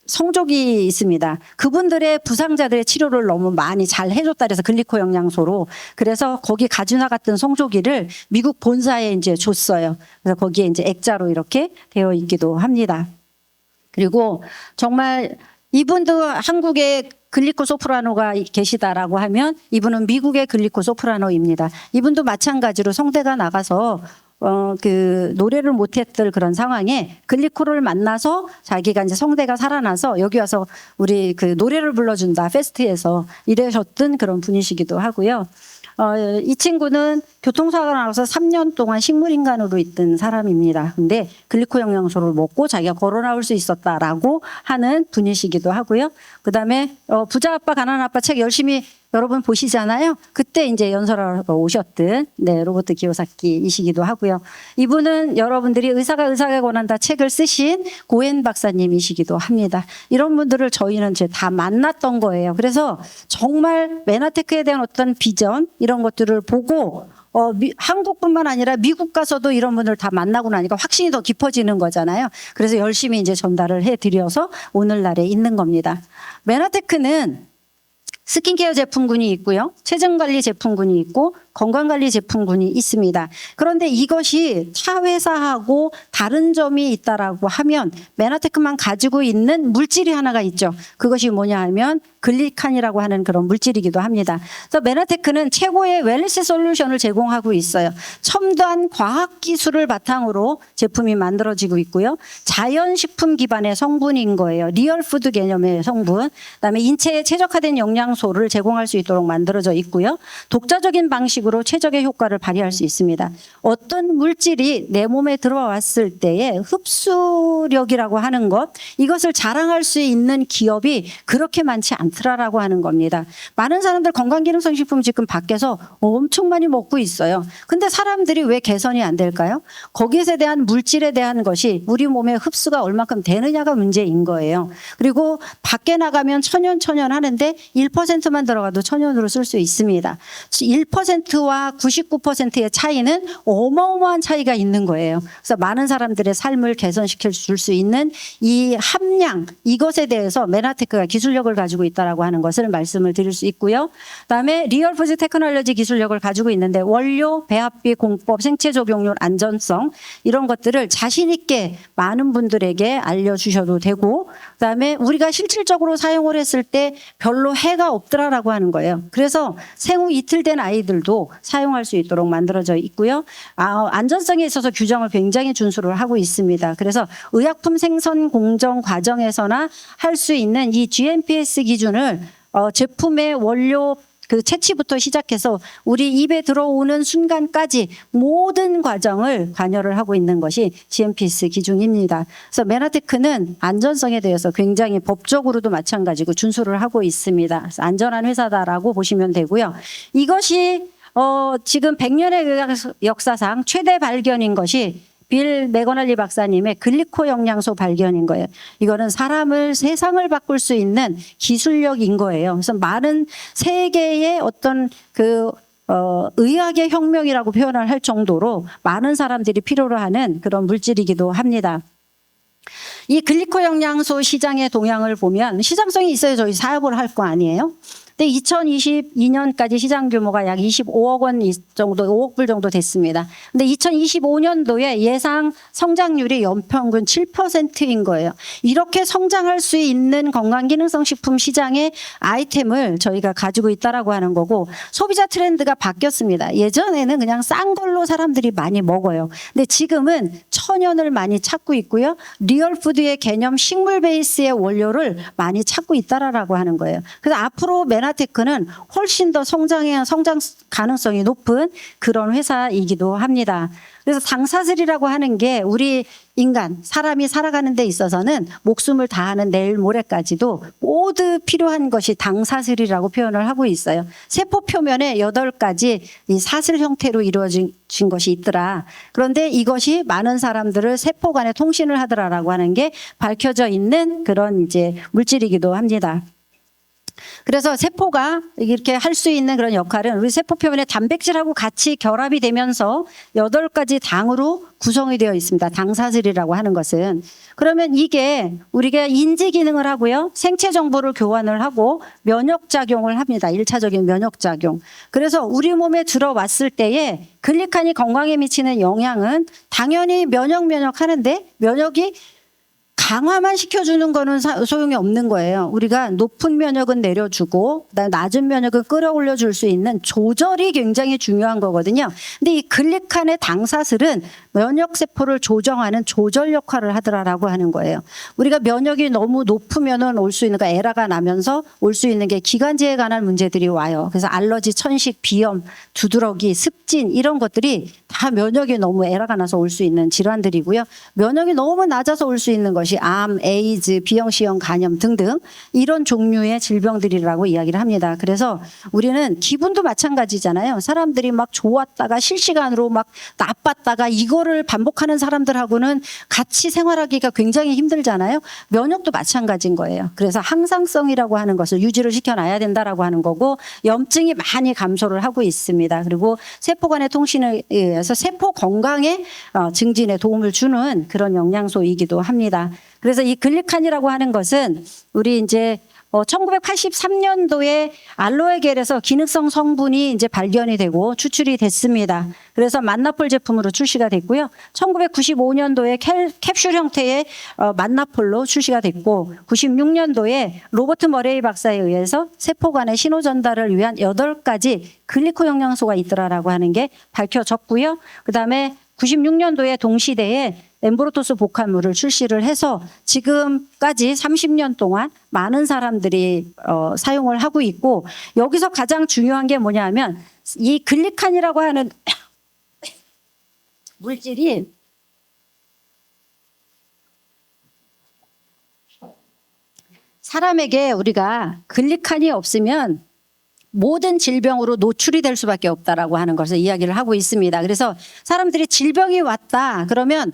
성족이 있습니다. 그분들의 부상자들의 치료를 너무 많이 잘 해줬다 그래서 글리코 영양소로. 그래서 거기 가져나갔던 성조기를 미국 본사에 이제 줬어요. 그래서 거기에 이제 액자로 이렇게 되어 있기도 합니다. 그리고 정말 이분도 한국에 글리코소프라노가 계시다라고 하면 이분은 미국의 글리코소프라노입니다. 이분도 마찬가지로 성대가 나가서 그 노래를 못했던 그런 상황에 글리코를 만나서 자기가 이제 성대가 살아나서 여기 와서 우리 그 노래를 불러준다 페스트에서 이러셨던 그런 분이시기도 하고요. 이 친구는 교통사고가 나서 3년 동안 식물인간으로 있던 사람입니다. 근데 글리코 영양소를 먹고 자기가 걸어 나올 수 있었다라고 하는 분이시기도 하고요. 그다음에 부자 아빠 가난한 아빠 책 열심히 여러분 보시잖아요. 그때 이제 연설하러 오셨던 로버트 기요사키이시기도 하고요. 이분은 여러분들이 의사가 의사에게 권한다 책을 쓰신 고엔 박사님이시기도 합니다. 이런 분들을 저희는 이제 다 만났던 거예요. 그래서 정말 메나테크에 대한 어떤 비전 이런 것들을 보고 한국뿐만 아니라 미국 가서도 이런 분들 다 만나고 나니까 확신이 더 깊어지는 거잖아요. 그래서 열심히 이제 전달을 해드려서 오늘날에 있는 겁니다. 메나테크는 스킨케어 제품군이 있고요. 체중관리 제품군이 있고 건강관리 제품군이 있습니다. 그런데 이것이 타 회사하고 다른 점이 있다라고 하면 메나테크만 가지고 있는 물질이 하나가 있죠. 그것이 뭐냐 하면 글리칸이라고 하는 그런 물질이기도 합니다. 그래서 메나테크는 최고의 웰니스 솔루션을 제공하고 있어요. 첨단 과학 기술을 바탕으로 제품이 만들어지고 있고요. 자연식품 기반의 성분인 거예요. 리얼푸드 개념의 성분. 그다음에 인체에 최적화된 영양소를 제공할 수 있도록 만들어져 있고요. 독자적인 방식으로 최적의 효과를 발휘할 수 있습니다. 어떤 물질이 내 몸에 들어왔을 때의 흡수력이라고 하는 것, 이것을 자랑할 수 있는 기업이 그렇게 많지 않더라라고 하는 겁니다. 많은 사람들 건강기능성식품 지금 밖에서 엄청 많이 먹고 있어요. 근데 사람들이 왜 개선이 안 될까요? 거기에 대한 물질에 대한 것이 우리 몸에 흡수가 얼마큼 되느냐가 문제인 거예요. 그리고 밖에 나가면 천연 하는데 1%만 들어가도 천연으로 쓸 수 있습니다. 1%와 99%의 차이는 어마어마한 차이가 있는 거예요. 그래서 많은 사람들의 삶을 개선시켜 줄 수 있는 이 함량, 이것에 대해서 메나테크가 기술력을 가지고 있다라고 하는 것을 말씀을 드릴 수 있고요. 그다음에 리얼푸드 테크놀로지 기술력을 가지고 있는데 원료, 배합비, 공법, 생체 적용률, 안전성 이런 것들을 자신 있게 많은 분들에게 알려주셔도 되고, 그다음에 우리가 실질적으로 사용을 했을 때 별로 해가 없더라라고 하는 거예요. 그래서 생후 이틀 된 아이들도 사용할 수 있도록 만들어져 있고요. 안전성에 있어서 규정을 굉장히 준수를 하고 있습니다. 그래서 의약품 생산 공정 과정에서나 할 수 있는 이 GMPS 기준을 제품의 원료 그 채취부터 시작해서 우리 입에 들어오는 순간까지 모든 과정을 관여를 하고 있는 것이 GMPS 기준입니다. 그래서 메나테크는 안전성에 대해서 굉장히 법적으로도 마찬가지고 준수를 하고 있습니다. 그래서 안전한 회사다라고 보시면 되고요. 이것이 지금 100년의 역사상 최대 발견인 것이 빌 맥거널리 박사님의 글리코 영양소 발견인 거예요. 이거는 세상을 바꿀 수 있는 기술력인 거예요. 그래서 많은 세계의 어떤 의학의 혁명이라고 표현을 할 정도로 많은 사람들이 필요로 하는 그런 물질이기도 합니다. 이 글리코 영양소 시장의 동향을 보면 시장성이 있어야 저희 사업을 할 거 아니에요? 근데 2022년까지 시장 규모가 약 25억 원 정도, 5억 불 정도 됐습니다. 근데 2025년도에 예상 성장률이 연평균 7%인 거예요. 이렇게 성장할 수 있는 건강기능성식품 시장의 아이템을 저희가 가지고 있다라고 하는 거고, 소비자 트렌드가 바뀌었습니다. 예전에는 그냥 싼 걸로 사람들이 많이 먹어요. 근데 지금은 천연을 많이 찾고 있고요. 리얼푸드의 개념 식물 베이스의 원료를 많이 찾고 있다라고 하는 거예요. 그래서 앞으로 메나테크는 훨씬 더 성장 가능성이 높은 그런 회사이기도 합니다. 그래서 당사슬이라고 하는 게 우리 인간, 사람이 살아가는 데 있어서는 목숨을 다하는 내일 모레까지도 모두 필요한 것이 당사슬이라고 표현을 하고 있어요. 세포 표면에 8가지 이 사슬 형태로 이루어진 것이 있더라. 그런데 이것이 많은 사람들을 세포 간에 통신을 하더라라고 하는 게 밝혀져 있는 그런 이제 물질이기도 합니다. 그래서 세포가 이렇게 할 수 있는 그런 역할은 우리 세포 표면에 단백질하고 같이 결합이 되면서 8가지 당으로 구성이 되어 있습니다. 당사슬이라고 하는 것은. 그러면 이게 우리가 인지 기능을 하고요. 생체 정보를 교환을 하고 면역작용을 합니다. 1차적인 면역작용. 그래서 우리 몸에 들어왔을 때에 글리칸이 건강에 미치는 영향은 당연히 면역 하는데 면역이 강화만 시켜주는 거는 소용이 없는 거예요. 우리가 높은 면역은 내려주고 그다음에 낮은 면역은 끌어올려 줄 수 있는 조절이 굉장히 중요한 거거든요. 근데 이 글리칸의 당사슬은 면역세포를 조정하는 조절 역할을 하더라라고 하는 거예요. 우리가 면역이 너무 높으면은 올 수 있는, 그러니까 에러가 나면서 올 수 있는 게 기관지에 관한 문제들이 와요. 그래서 알러지, 천식, 비염, 두드러기, 습진 이런 것들이 다 면역이 너무 에러가 나서 올 수 있는 질환들이고요. 면역이 너무 낮아서 올 수 있는 것이 암, 에이즈, B형시형 간염 등등 이런 종류의 질병들이라고 이야기를 합니다. 그래서 우리는 기분도 마찬가지잖아요. 사람들이 막 좋았다가 실시간으로 막 나빴다가 이거를 반복하는 사람들하고는 같이 생활하기가 굉장히 힘들잖아요. 면역도 마찬가지인 거예요. 그래서 항상성이라고 하는 것을 유지를 시켜놔야 된다라고 하는 거고, 염증이 많이 감소를 하고 있습니다. 그리고 세포 간의 통신에 의해서 세포 건강의 증진에 도움을 주는 그런 영양소이기도 합니다. 그래서 이 글리칸이라고 하는 것은 우리 이제 1983년도에 알로에겔에서 기능성 성분이 이제 발견이 되고 추출이 됐습니다. 그래서 만나폴 제품으로 출시가 됐고요. 1995년도에 캡슐 형태의 만나폴로 출시가 됐고, 96년도에 로버트 머레이 박사에 의해서 세포 간의 신호 전달을 위한 8가지 글리코 영양소가 있더라라고 하는 게 밝혀졌고요. 그다음에 96년도에 동시대에 엠브로토스 복합물을 출시를 해서 지금까지 30년 동안 많은 사람들이 사용을 하고 있고, 여기서 가장 중요한 게 뭐냐면 이 글리칸이라고 하는 물질이 사람에게, 우리가 글리칸이 없으면 모든 질병으로 노출이 될 수밖에 없다라고 하는 것을 이야기를 하고 있습니다. 그래서 사람들이 질병이 왔다 그러면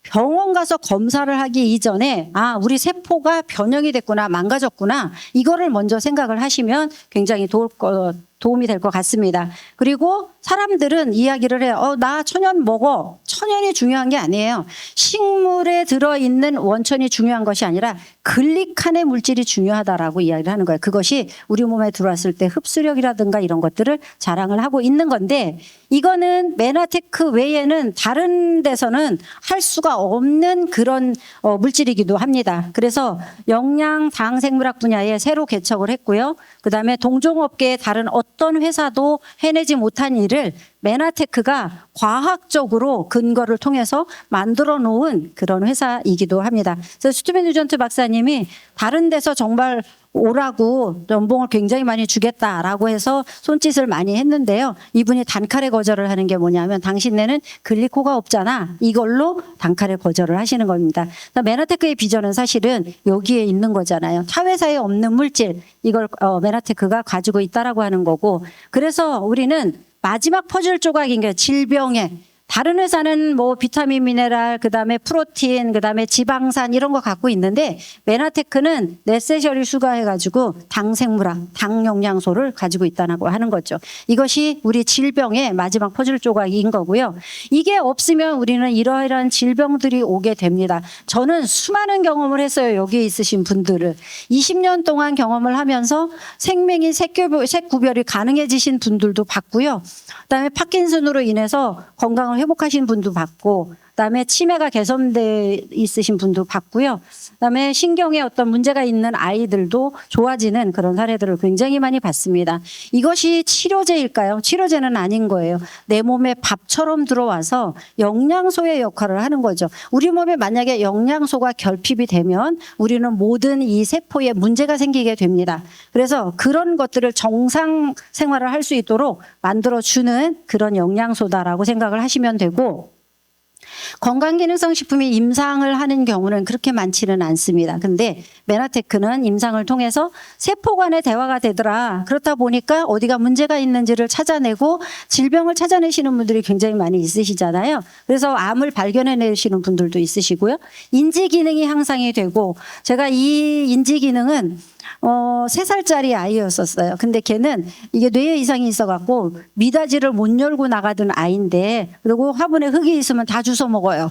병원 가서 검사를 하기 이전에 우리 세포가 변형이 됐구나, 망가졌구나, 이거를 먼저 생각을 하시면 굉장히 도움이 될 것 같습니다. 그리고 사람들은 이야기를 해요. 나 천연 먹어. 천연이 중요한 게 아니에요. 식물에 들어있는 원천이 중요한 것이 아니라 글리칸의 물질이 중요하다라고 이야기를 하는 거예요. 그것이 우리 몸에 들어왔을 때 흡수력이라든가 이런 것들을 자랑을 하고 있는 건데, 이거는 메나테크 외에는 다른 데서는 할 수가 없는 그런 물질이기도 합니다. 그래서 영양 당생물학 분야에 새로 개척을 했고요. 그다음에 동종업계의 다른 어떤 회사도 해내지 못한 일을 메나테크가 과학적으로 근거를 통해서 만들어 놓은 그런 회사이기도 합니다. 그래서 스튜벤 뉴전트 박사님이 다른 데서 정말 오라고 연봉을 굉장히 많이 주겠다라고 해서 손짓을 많이 했는데요. 이분이 단칼에 거절을 하는 게 뭐냐면, 당신네는 글리코가 없잖아. 이걸로 단칼에 거절을 하시는 겁니다. 메나테크의 비전은 사실은 여기에 있는 거잖아요. 타 회사에 없는 물질, 이걸 메나테크가 가지고 있다라고 하는 거고, 그래서 우리는 마지막 퍼즐 조각인 게 질병에, 다른 회사는 뭐 비타민, 미네랄, 그다음에 프로틴, 그다음에 지방산 이런 거 갖고 있는데, 메나테크는 네세셔리 추가해가지고 당생물학, 당영양소를 가지고 있다고 하는 거죠. 이것이 우리 질병의 마지막 퍼즐 조각인 거고요. 이게 없으면 우리는 이러이러한 질병들이 오게 됩니다. 저는 수많은 경험을 했어요. 여기에 있으신 분들을 20년 동안 경험을 하면서 생명이 색구별이 가능해지신 분들도 봤고요. 그다음에 파킨슨으로 인해서 건강을 회복하신 분도 봤고, 그다음에 치매가 개선돼 있으신 분도 봤고요. 그다음에 신경에 어떤 문제가 있는 아이들도 좋아지는 그런 사례들을 굉장히 많이 봤습니다. 이것이 치료제일까요? 치료제는 아닌 거예요. 내 몸에 밥처럼 들어와서 영양소의 역할을 하는 거죠. 우리 몸에 만약에 영양소가 결핍이 되면 우리는 모든 이 세포에 문제가 생기게 됩니다. 그래서 그런 것들을 정상 생활을 할 수 있도록 만들어주는 그런 영양소다라고 생각을 하시면 되고, 건강기능성 식품이 임상을 하는 경우는 그렇게 많지는 않습니다. 근데 메나테크는 임상을 통해서 세포 간의 대화가 되더라. 그렇다 보니까 어디가 문제가 있는지를 찾아내고 질병을 찾아내시는 분들이 굉장히 많이 있으시잖아요. 그래서 암을 발견해내시는 분들도 있으시고요. 인지 기능이 향상이 되고, 제가 이 인지 기능은 3살짜리 아이였었어요. 근데 걔는 이게 뇌에 이상이 있어갖고 미닫이를 못 열고 나가던 아이인데, 그리고 화분에 흙이 있으면 다 주워 먹어요.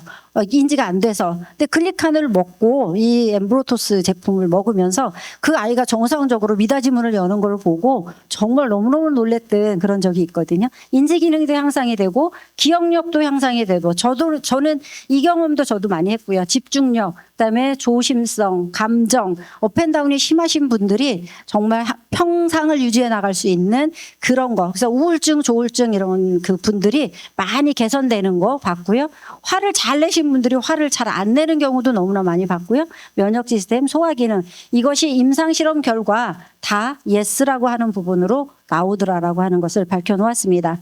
인지가 안 돼서. 근데 글리칸을 먹고 이 엠브로토스 제품을 먹으면서 그 아이가 정상적으로 미닫이문을 여는 걸 보고 정말 너무너무 놀랬던 그런 적이 있거든요. 인지 기능도 향상이 되고 기억력도 향상이 되고 저는 이 경험도 저도 많이 했고요. 집중력, 그다음에 조심성, 감정, 업앤다운이 심하신 분들이 정말 평상을 유지해 나갈 수 있는 그런 거. 그래서 우울증, 조울증 이런 그 분들이 많이 개선되는 거 봤고요. 화를 잘 내신 분들이 화를 잘 안 내는 경우도 너무나 많이 봤고요. 면역 시스템, 소화 기능 이것이 임상 실험 결과 다 예스라고 하는 부분으로 나오더라라고 하는 것을 밝혀놓았습니다.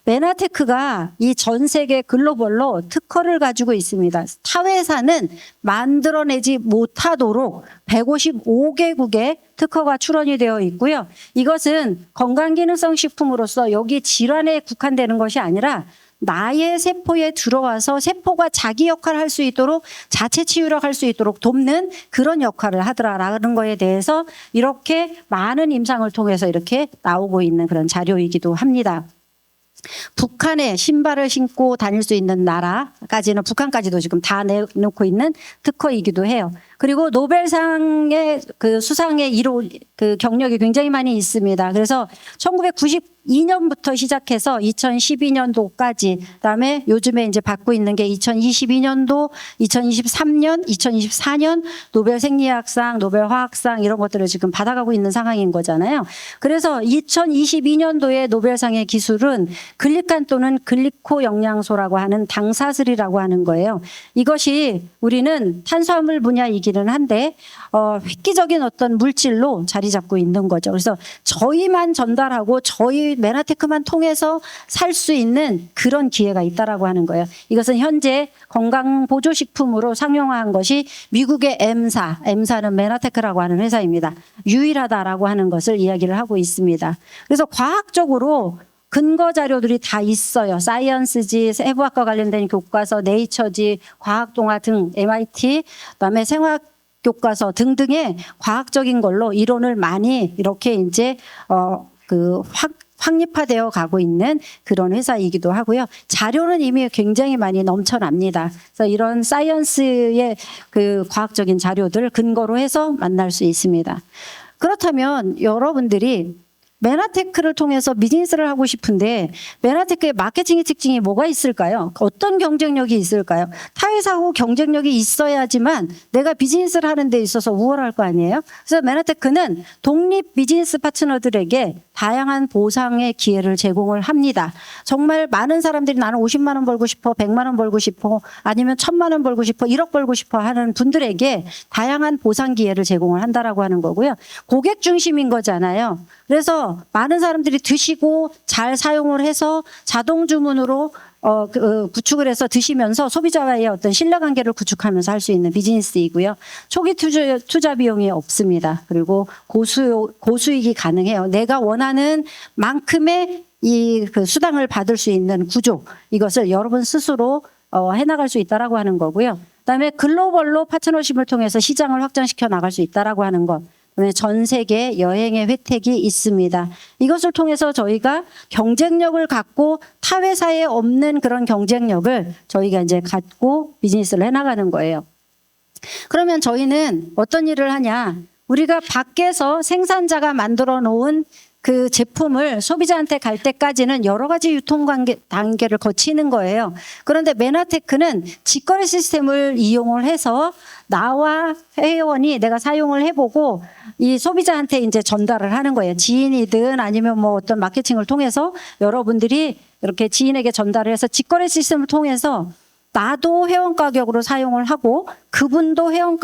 메나테크가 이 전 세계 글로벌로 특허를 가지고 있습니다. 타 회사는 만들어내지 못하도록 155개국에 특허가 출원이 되어 있고요. 이것은 건강기능성 식품으로서 여기 질환에 국한되는 것이 아니라 나의 세포에 들어와서 세포가 자기 역할을 할 수 있도록 자체 치유를 할 수 있도록 돕는 그런 역할을 하더라라는 거에 대해서 이렇게 많은 임상을 통해서 이렇게 나오고 있는 그런 자료이기도 합니다. 북한에 신발을 신고 다닐 수 있는 나라까지는 북한까지도 지금 다 내놓고 있는 특허이기도 해요. 그리고 노벨상의 그 수상의 그 경력이 굉장히 많이 있습니다. 그래서 1992년부터 시작해서 2012년도까지, 그다음에 요즘에 이제 받고 있는 게 2022년도, 2023년, 2024년 노벨 생리학상, 노벨 화학상 이런 것들을 지금 받아가고 있는 상황인 거잖아요. 그래서 2022년도에 노벨상의 기술은 글리칸 또는 글리코 영양소라고 하는 당사슬이라고 하는 거예요. 이것이 우리는 탄수화물 분야이기는 한데 획기적인 어떤 물질로 자리 잡고 있는 거죠. 그래서 저희만 전달하고 저희 메나테크만 통해서 살 수 있는 그런 기회가 있다라고 하는 거예요. 이것은 현재 건강보조식품으로 상용화한 것이 미국의 M사는 메나테크라고 하는 회사입니다. 유일하다라고 하는 것을 이야기를 하고 있습니다. 그래서 과학적으로 근거 자료들이 다 있어요. 사이언스지, 해부학과 관련된 교과서, 네이처지, 과학동화 등, MIT, 그다음에 생화학 교과서 등등의 과학적인 걸로 이론을 많이 이렇게 이제 확립화되어 가고 있는 그런 회사이기도 하고요. 자료는 이미 굉장히 많이 넘쳐납니다. 그래서 이런 사이언스의 그 과학적인 자료들 근거로 해서 만날 수 있습니다. 그렇다면 여러분들이 메나테크를 통해서 비즈니스를 하고 싶은데 메나테크의 마케팅의 특징이 뭐가 있을까요? 어떤 경쟁력이 있을까요? 타회사하고 경쟁력이 있어야지만 내가 비즈니스를 하는 데 있어서 우월할 거 아니에요? 그래서 메나테크는 독립 비즈니스 파트너들에게 다양한 보상의 기회를 제공을 합니다. 정말 많은 사람들이 나는 50만 원 벌고 싶어, 100만 원 벌고 싶어, 아니면 1000만 원 벌고 싶어, 1억 벌고 싶어 하는 분들에게 다양한 보상 기회를 제공을 한다라고 하는 거고요. 고객 중심인 거잖아요. 그래서 많은 사람들이 드시고 잘 사용을 해서 자동 주문으로 구축을 해서 드시면서 소비자와의 어떤 신뢰관계를 구축하면서 할 수 있는 비즈니스이고요. 초기 투자 비용이 없습니다. 그리고 고수익이 가능해요. 내가 원하는 만큼의 그 수당을 받을 수 있는 구조, 이것을 여러분 스스로 해나갈 수 있다라고 하는 거고요. 그다음에 글로벌로 파트너십을 통해서 시장을 확장시켜 나갈 수 있다라고 하는 것. 전 세계 여행의 혜택이 있습니다. 이것을 통해서 저희가 경쟁력을 갖고 타 회사에 없는 그런 경쟁력을 저희가 이제 갖고 비즈니스를 해나가는 거예요. 그러면 저희는 어떤 일을 하냐? 우리가 밖에서 생산자가 만들어 놓은 그 제품을 소비자한테 갈 때까지는 여러 가지 유통 단계를 거치는 거예요. 그런데 메나테크는 직거래 시스템을 이용을 해서 나와 회원이 내가 사용을 해보고 이 소비자한테 이제 전달을 하는 거예요. 지인이든 아니면 뭐 어떤 마케팅을 통해서 여러분들이 이렇게 지인에게 전달을 해서 직거래 시스템을 통해서 나도 회원 가격으로 사용을 하고 그분도 회원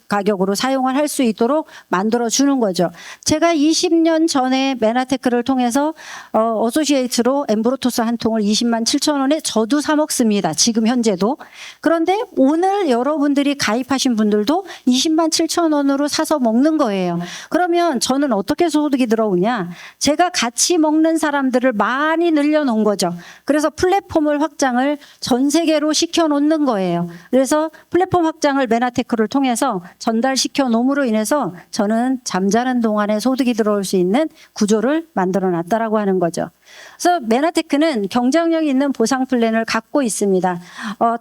가격으로 사용을 할 수 있도록 만들어주는 거죠. 제가 20년 전에 메나테크를 통해서 어소시에이트로 엠브로토스 한 통을 20만 7천 원에 저도 사 먹습니다. 지금 현재도. 그런데 오늘 여러분들이 가입하신 분들도 20만 7천 원으로 사서 먹는 거예요. 그러면 저는 어떻게 소득이 들어오냐? 제가 같이 먹는 사람들을 많이 늘려놓은 거죠. 그래서 플랫폼을 확장을 전 세계로 시켜놓는 거예요. 그래서 플랫폼 확장을 메나테크를 통해서 전달시켜 놓음으로 인해서 저는 잠자는 동안에 소득이 들어올 수 있는 구조를 만들어 놨다라고 하는 거죠. 그래서 메나테크는 경쟁력 있는 보상 플랜을 갖고 있습니다.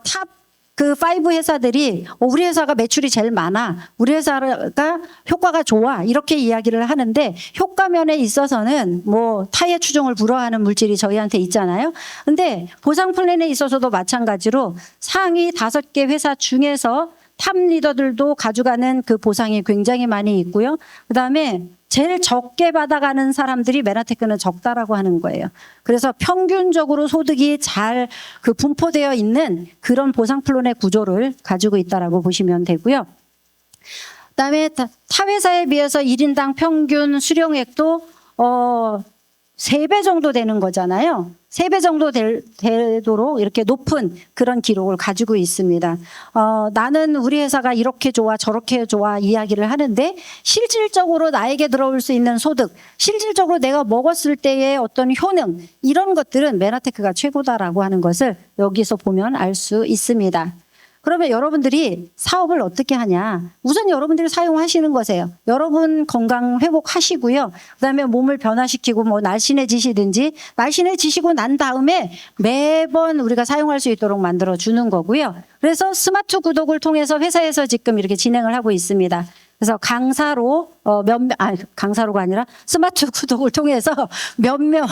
탑 그 5 회사들이 우리 회사가 매출이 제일 많아, 우리 회사가 효과가 좋아 이렇게 이야기를 하는데 효과 면에 있어서는 뭐 타의 추종을 불허하는 물질이 저희한테 있잖아요. 근데 보상 플랜에 있어서도 마찬가지로 상위 5개 회사 중에서 탑 리더들도 가져가는 그 보상이 굉장히 많이 있고요. 그다음에 제일 적게 받아가는 사람들이 메나테크는 적다라고 하는 거예요. 그래서 평균적으로 소득이 잘 그 분포되어 있는 그런 보상 플랜의 구조를 가지고 있다라고 보시면 되고요. 그다음에 타 회사에 비해서 1인당 평균 수령액도 3배 정도 되는 거잖아요. 3배 정도 되도록 이렇게 높은 그런 기록을 가지고 있습니다. 나는 우리 회사가 이렇게 좋아 저렇게 좋아 이야기를 하는데 실질적으로 나에게 들어올 수 있는 소득, 실질적으로 내가 먹었을 때의 어떤 효능 이런 것들은 메나테크가 최고다라고 하는 것을 여기서 보면 알 수 있습니다. 그러면 여러분들이 사업을 어떻게 하냐? 우선 여러분들이 사용하시는 거세요. 여러분 건강 회복하시고요. 그다음에 몸을 변화시키고 뭐 날씬해지시든지 날씬해지시고 난 다음에 매번 우리가 사용할 수 있도록 만들어 주는 거고요. 그래서 스마트 구독을 통해서 회사에서 지금 이렇게 진행을 하고 있습니다. 그래서 강사로 강사로가 아니라 스마트 구독을 통해서 몇 명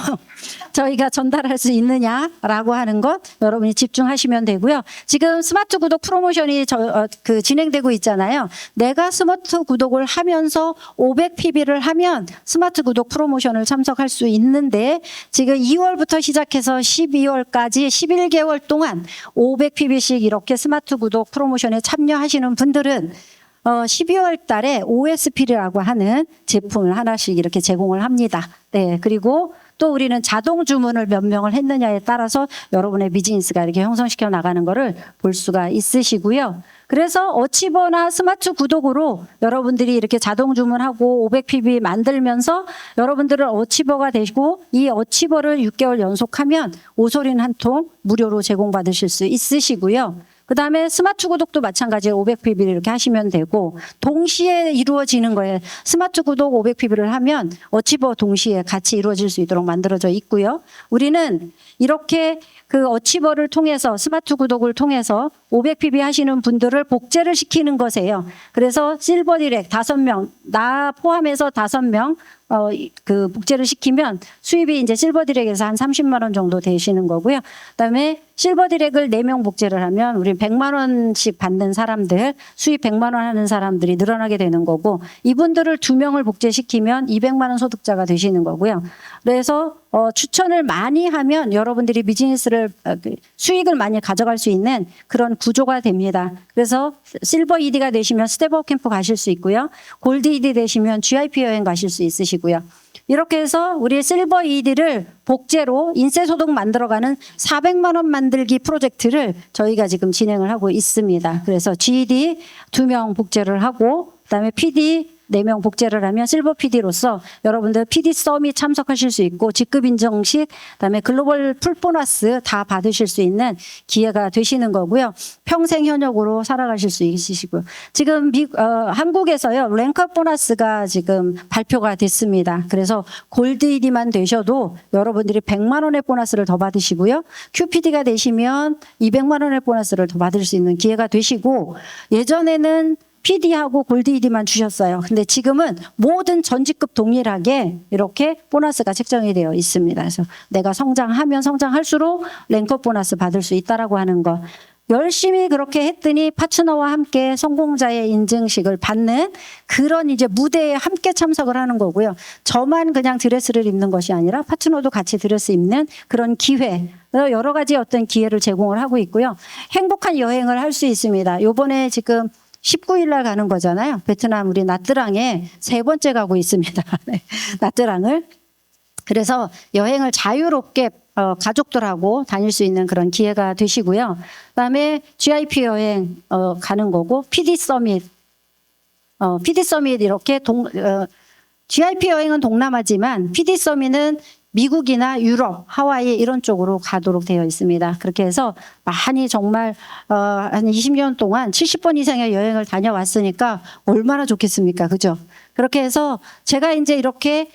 저희가 전달할 수 있느냐라고 하는 것 여러분이 집중하시면 되고요. 지금 스마트 구독 프로모션이 진행되고 있잖아요. 내가 스마트 구독을 하면서 500PB를 하면 스마트 구독 프로모션을 참석할 수 있는데 지금 2월부터 시작해서 12월까지 11개월 동안 500PB씩 이렇게 스마트 구독 프로모션에 참여하시는 분들은 12월 달에 OSP라고 하는 제품을 하나씩 이렇게 제공을 합니다. 네. 그리고 또 우리는 자동 주문을 몇 명을 했느냐에 따라서 여러분의 비즈니스가 이렇게 형성시켜 나가는 거를 볼 수가 있으시고요. 그래서 어치버나 스마트 구독으로 여러분들이 이렇게 자동 주문하고 500PB 만들면서 여러분들은 어치버가 되시고 이 어치버를 6개월 연속하면 오솔인 한 통 무료로 제공받으실 수 있으시고요. 그다음에 스마트 구독도 마찬가지로 500PB를 이렇게 하시면 되고 동시에 이루어지는 거예요. 스마트 구독 500PB를 하면 어치버 동시에 같이 이루어질 수 있도록 만들어져 있고요. 우리는 이렇게 그 어치버를 통해서 스마트 구독을 통해서 500PB 하시는 분들을 복제를 시키는 거세요. 그래서 실버 디렉 5명, 나 포함해서 5명 그 복제를 시키면 수입이 이제 실버 디렉에서 한 30만 원 정도 되시는 거고요. 그다음에 실버 디렉을 4명 복제를 하면 우리 100만 원씩 받는 사람들, 수입 100만 원 하는 사람들이 늘어나게 되는 거고 이분들을 2명을 복제시키면 200만 원 소득자가 되시는 거고요. 그래서 추천을 많이 하면 여러분들이 비즈니스를 수익을 많이 가져갈 수 있는 그런 구조가 됩니다. 그래서 실버 ED가 되시면 스텝업 캠프 가실 수 있고요. 골드 ED 되시면 GIP 여행 가실 수 있으시고요. 이렇게 해서 우리 실버 ED를 복제로 인쇄소득 만들어가는 400만 원 만들기 프로젝트를 저희가 지금 진행을 하고 있습니다. 그래서 GED 2명 복제를 하고 그다음에 PD 4명 복제를 하면 실버 PD로서 여러분들 PD 서밋 참석하실 수 있고 직급 인정식 그다음에 글로벌 풀 보너스 다 받으실 수 있는 기회가 되시는 거고요. 평생 현역으로 살아가실 수 있으시고요. 지금 한국에서요. 랭크업 보너스가 지금 발표가 됐습니다. 그래서 골드 ED만 되셔도 여러분들이 100만 원의 보너스를 더 받으시고요. QPD가 되시면 200만 원의 보너스를 더 받을 수 있는 기회가 되시고 예전에는 PD하고 골드 ED만 주셨어요. 근데 지금은 모든 전직급 동일하게 이렇게 보너스가 책정이 되어 있습니다. 그래서 내가 성장하면 성장할수록 랭크업 보너스 받을 수 있다라고 하는 거. 열심히 그렇게 했더니 파트너와 함께 성공자의 인증식을 받는 그런 이제 무대에 함께 참석을 하는 거고요. 저만 그냥 드레스를 입는 것이 아니라 파트너도 같이 드레스 입는 그런 기회. 여러 가지 어떤 기회를 제공을 하고 있고요. 행복한 여행을 할 수 있습니다. 요번에 지금 19일 날 가는 거잖아요. 베트남 우리 나트랑에 3번째 가고 있습니다. 네, 나트랑을. 그래서 여행을 자유롭게 가족들하고 다닐 수 있는 그런 기회가 되시고요. 그다음에 GIP 여행 가는 거고 PD 서밋 이렇게 GIP 여행은 동남아지만 PD 서밋은 미국이나 유럽, 하와이 이런 쪽으로 가도록 되어 있습니다. 그렇게 해서 많이 정말 한 20년 동안 70번 이상의 여행을 다녀왔으니까 얼마나 좋겠습니까? 그죠? 그렇게 해서 제가 이제 이렇게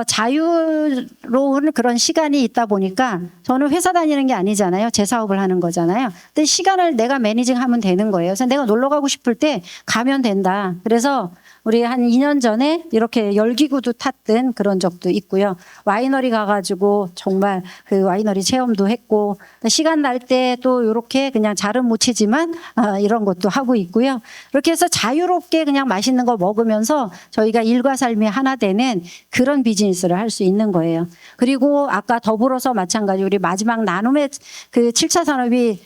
자유로운 그런 시간이 있다 보니까 저는 회사 다니는 게 아니잖아요. 제 사업을 하는 거잖아요. 근데 시간을 내가 매니징하면 되는 거예요. 그래서 내가 놀러 가고 싶을 때 가면 된다. 그래서 우리 한 2년 전에 이렇게 열기구도 탔던 그런 적도 있고요. 와이너리 가가지고 정말 그 와이너리 체험도 했고, 시간 날 때 또 이렇게 그냥 잘은 못 치지만 이런 것도 하고 있고요. 이렇게 해서 자유롭게 그냥 맛있는 거 먹으면서 저희가 일과 삶이 하나 되는 그런 비즈니스를 할 수 있는 거예요. 그리고 아까 더불어서 마찬가지 우리 마지막 나눔의 그 7차 산업이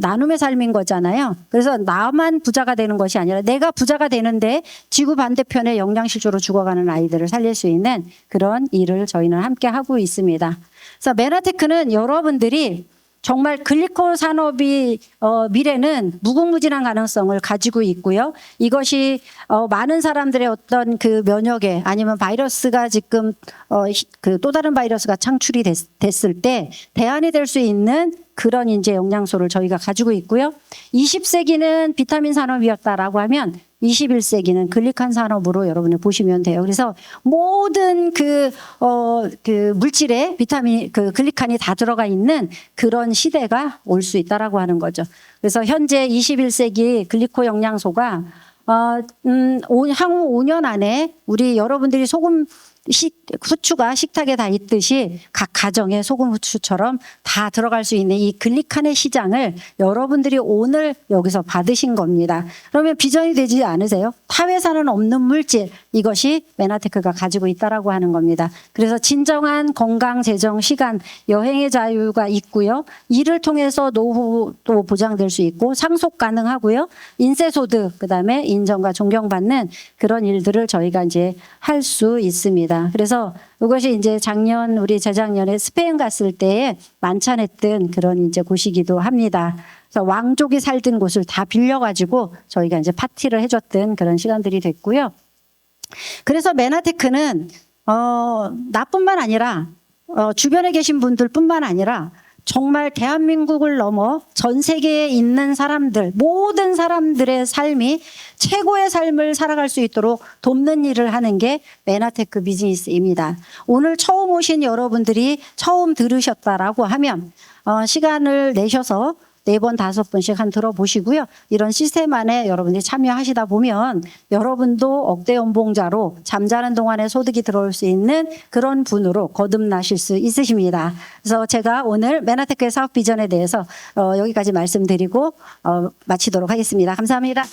나눔의 삶인 거잖아요. 그래서 나만 부자가 되는 것이 아니라 내가 부자가 되는데 지구 반대편에 영양실조로 죽어가는 아이들을 살릴 수 있는 그런 일을 저희는 함께 하고 있습니다. 그래서 메나테크는 여러분들이 정말 글리코 산업이 미래는 무궁무진한 가능성을 가지고 있고요. 이것이 많은 사람들의 어떤 그 면역에 아니면 바이러스가 지금 그 또 다른 바이러스가 창출이 됐을 때 대안이 될 수 있는 그런 이제 영양소를 저희가 가지고 있고요. 20세기는 비타민 산업이었다라고 하면 21세기는 글리칸 산업으로 여러분이 보시면 돼요. 그래서 모든 그 물질에 비타민, 그 글리칸이 다 들어가 있는 그런 시대가 올 수 있다라고 하는 거죠. 그래서 현재 21세기 글리코 영양소가 향후 5년 안에 우리 여러분들이 소금 후추가 식탁에 다 있듯이 각 가정에 소금 후추처럼 다 들어갈 수 있는 이 글리칸의 시장을 여러분들이 오늘 여기서 받으신 겁니다. 그러면 비전이 되지 않으세요? 타 회사는 없는 물질, 이것이 메나테크가 가지고 있다라고 하는 겁니다. 그래서 진정한 건강, 재정, 시간, 여행의 자유가 있고요. 이를 통해서 노후도 보장될 수 있고 상속 가능하고요. 인세소득, 그다음에 인정과 존경받는 그런 일들을 저희가 이제 할 수 있습니다. 그래서 이것이 이제 작년, 우리 재작년에 스페인 갔을 때에 만찬했던 그런 이제 곳이기도 합니다. 그래서 왕족이 살던 곳을 다 빌려가지고 저희가 이제 파티를 해줬던 그런 시간들이 됐고요. 그래서 메나테크는 나뿐만 아니라 주변에 계신 분들뿐만 아니라 정말 대한민국을 넘어 전 세계에 있는 사람들, 모든 사람들의 삶이 최고의 삶을 살아갈 수 있도록 돕는 일을 하는 게 메나테크 비즈니스입니다. 오늘 처음 오신 여러분들이 처음 들으셨다라고 하면 시간을 내셔서 4번, 5번씩 한 들어보시고요. 이런 시스템 안에 여러분들이 참여하시다 보면 여러분도 억대 연봉자로 잠자는 동안에 소득이 들어올 수 있는 그런 분으로 거듭나실 수 있으십니다. 그래서 제가 오늘 메나테크의 사업 비전에 대해서 여기까지 말씀드리고 마치도록 하겠습니다. 감사합니다.